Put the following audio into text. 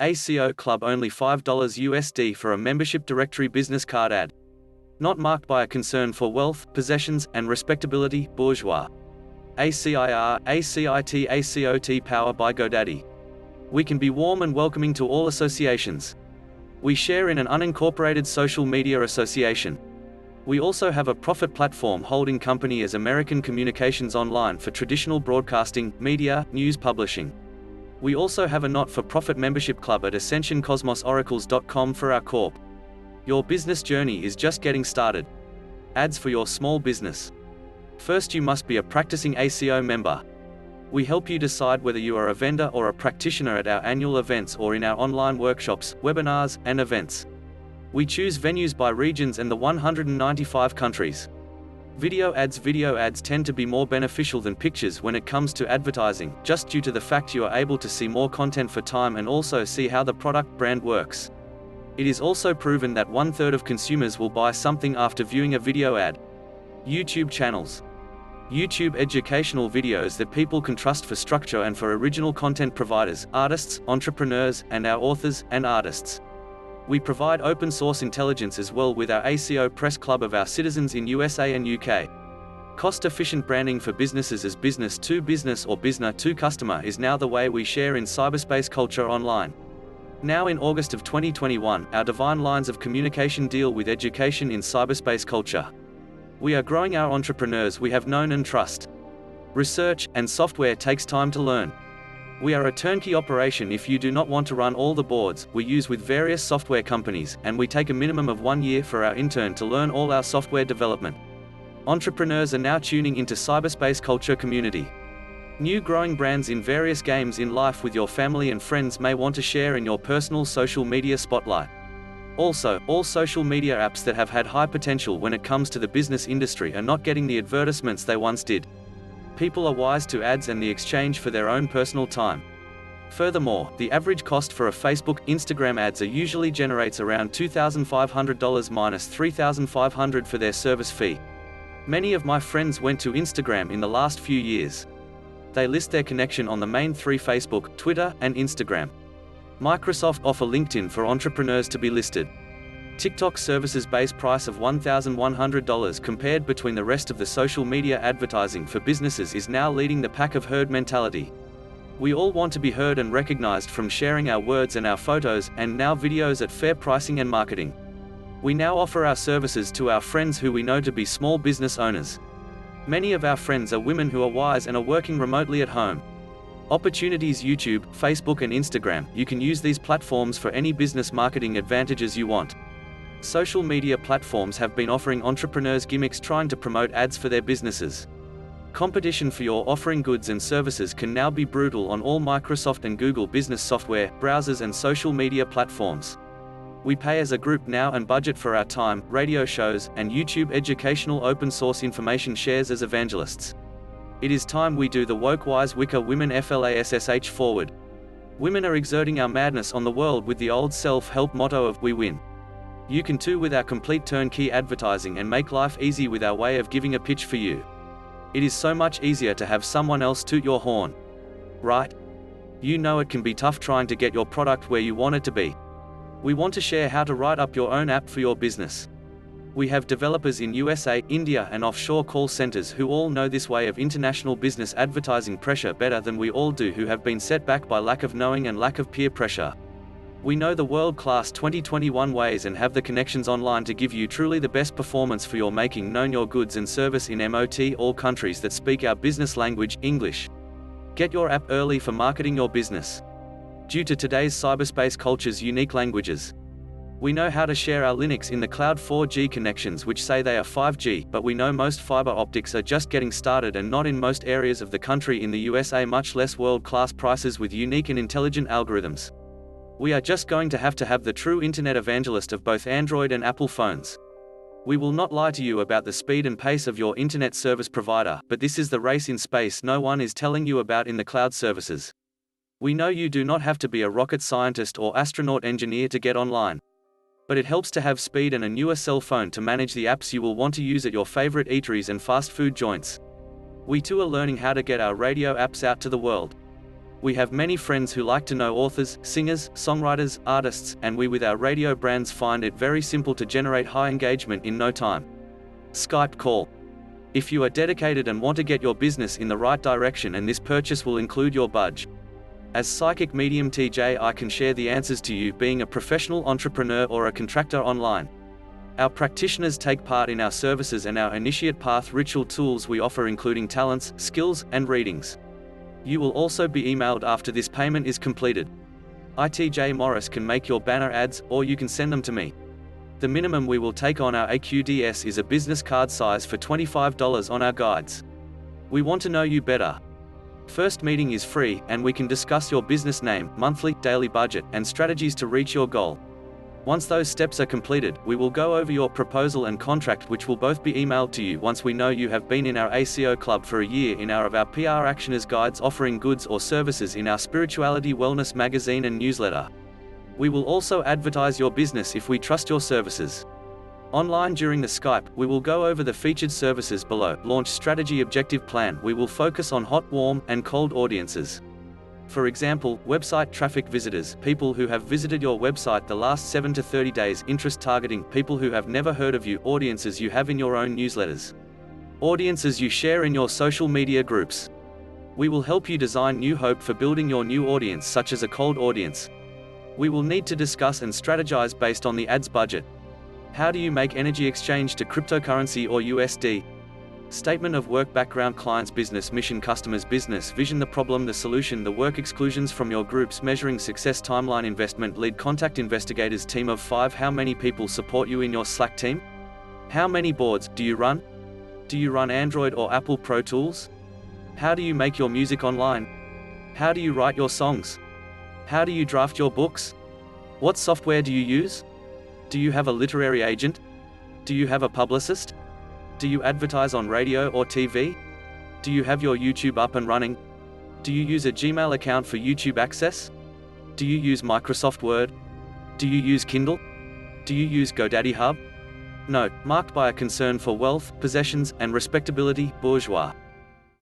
ACO Club only $5 USD for a membership directory business card ad. Not marked by a concern for wealth, possessions, and respectability, bourgeois. ACIR, ACIT, ACOT power by GoDaddy. We can be warm and welcoming to all associations. We share in an unincorporated social media association. We also have a profit platform holding company as American Communications Online for traditional broadcasting, media, news publishing. We also have a not-for-profit membership club at ascensioncosmosoracles.com for our corp. Your business journey is just getting started. Ads for your small business. First, you must be a practicing ACO member. We help you decide whether you are a vendor or a practitioner at our annual events or in our online workshops, webinars, and events. We choose venues by regions and the 195 countries. Video ads tend to be more beneficial than pictures when it comes to advertising, just due to the fact you are able to see more content for time and also see how the product brand works. It is also proven that 1/3 of consumers will buy something after viewing a video ad. YouTube channels. YouTube educational videos that people can trust for structure and for original content providers, artists, entrepreneurs, and our authors and artists. We provide open source intelligence as well with our ACO Press Club of our citizens in USA and UK. Cost-efficient branding for businesses as business to business or business to customer is now the way we share in cyberspace culture online. Now in August of 2021, our Divine Lines of Communication deal with education in cyberspace culture. We are growing our entrepreneurs we have known and trust. Research and software takes time to learn. We are a turnkey operation. If you do not want to run all the boards we use with various software companies, and we take a minimum of 1 year for our intern to learn all our software development. Entrepreneurs are now tuning into cyberspace culture community. New growing brands in various games in life with your family and friends may want to share in your personal social media spotlight. Also, all social media apps that have had high potential when it comes to the business industry are not getting the advertisements they once did. People are wise to ads and the exchange for their own personal time. Furthermore, the average cost for a Facebook, Instagram ads usually generates around $2,500 minus $3,500 for their service fee. Many of my friends went to Instagram in the last few years. They list their connection on the main three: Facebook, Twitter, and Instagram. Microsoft offer LinkedIn for entrepreneurs to be listed. TikTok services base price of $1,100 compared between the rest of the social media advertising for businesses is now leading the pack of herd mentality. We all want to be heard and recognized from sharing our words and our photos, and now videos at fair pricing and marketing. We now offer our services to our friends who we know to be small business owners. Many of our friends are women who are wise and are working remotely at home. Opportunities: YouTube, Facebook, and Instagram. You can use these platforms for any business marketing advantages you want. Social media platforms have been offering entrepreneurs gimmicks trying to promote ads for their businesses. Competition for your offering goods and services can now be brutal on all Microsoft and Google business software, browsers, and social media platforms. We pay as a group now and budget for our time, radio shows, and YouTube educational open source information shares as evangelists. It is time we do the woke wise wicker women FLASSH forward. Women are exerting our madness on the world with the old self-help motto of "we win." You can too with our complete turnkey advertising and make life easy with our way of giving a pitch for you. It is so much easier to have someone else toot your horn. Right? You know it can be tough trying to get your product where you want it to be. We want to share how to write up your own app for your business. We have developers in USA, India, and offshore call centers who all know this way of international business advertising pressure better than we all do, who have been set back by lack of knowing and lack of peer pressure. We know the world-class 2021 ways and have the connections online to give you truly the best performance for your making known your goods and service in MOT all countries that speak our business language, English. Get your app early for marketing your business. Due to today's cyberspace culture's unique languages. We know how to share our Linux in the cloud 4G connections which say they are 5G, but we know most fiber optics are just getting started and not in most areas of the country in the USA, much less world-class prices with unique and intelligent algorithms. We are just going to have the true internet evangelist of both Android and Apple phones. We will not lie to you about the speed and pace of your internet service provider, but this is the race in space no one is telling you about in the cloud services. We know you do not have to be a rocket scientist or astronaut engineer to get online. But it helps to have speed and a newer cell phone to manage the apps you will want to use at your favorite eateries and fast food joints. We too are learning how to get our radio apps out to the world. We have many friends who like to know authors, singers, songwriters, artists, and we with our radio brands find it very simple to generate high engagement in no time. Skype call. If you are dedicated and want to get your business in the right direction, and this purchase will include your budget. As psychic medium TJ, I can share the answers to you being a professional entrepreneur or a contractor online. Our practitioners take part in our services and our initiate path ritual tools we offer, including talents, skills, and readings. You will also be emailed after this payment is completed. ITJ Morris can make your banner ads, or you can send them to me. The minimum we will take on our AQDS is a business card size for $25 on our guides. We want to know you better. First meeting is free, and we can discuss your business name, monthly, daily budget, and strategies to reach your goal. Once those steps are completed, we will go over your proposal and contract, which will both be emailed to you once we know you have been in our ACO Club for a year, in our PR Actioners guides offering goods or services in our Spirituality Wellness magazine and newsletter. We will also advertise your business if we trust your services. Online during the Skype, we will go over the featured services below. Launch strategy objective plan. We will focus on hot, warm, and cold audiences. For example, website traffic visitors, people who have visited your website the last 7 to 30 days. Interest targeting, people who have never heard of you. Audiences you have in your own newsletters. Audiences you share in your social media groups. We will help you design new hope for building your new audience, such as a cold audience. We will need to discuss and strategize based on the ads budget. How do you make energy exchange to cryptocurrency or USD? Statement of work, background, client's business mission, customer's business vision, the problem, the solution, the work, exclusions from your groups, measuring success, timeline, investment, lead, contact, investigators, team of 5. How many people support you in your Slack team? How many boards do you run? Do you run Android or Apple Pro Tools? How do you make your music online? How do you write your songs? How do you draft your books? What software do you use? Do you have a literary agent? Do you have a publicist? Do you advertise on radio or TV? Do you have your YouTube up and running? Do you use a Gmail account for YouTube access? Do you use Microsoft Word? Do you use Kindle? Do you use GoDaddy Hub? Note, marked by a concern for wealth, possessions, and respectability, bourgeois.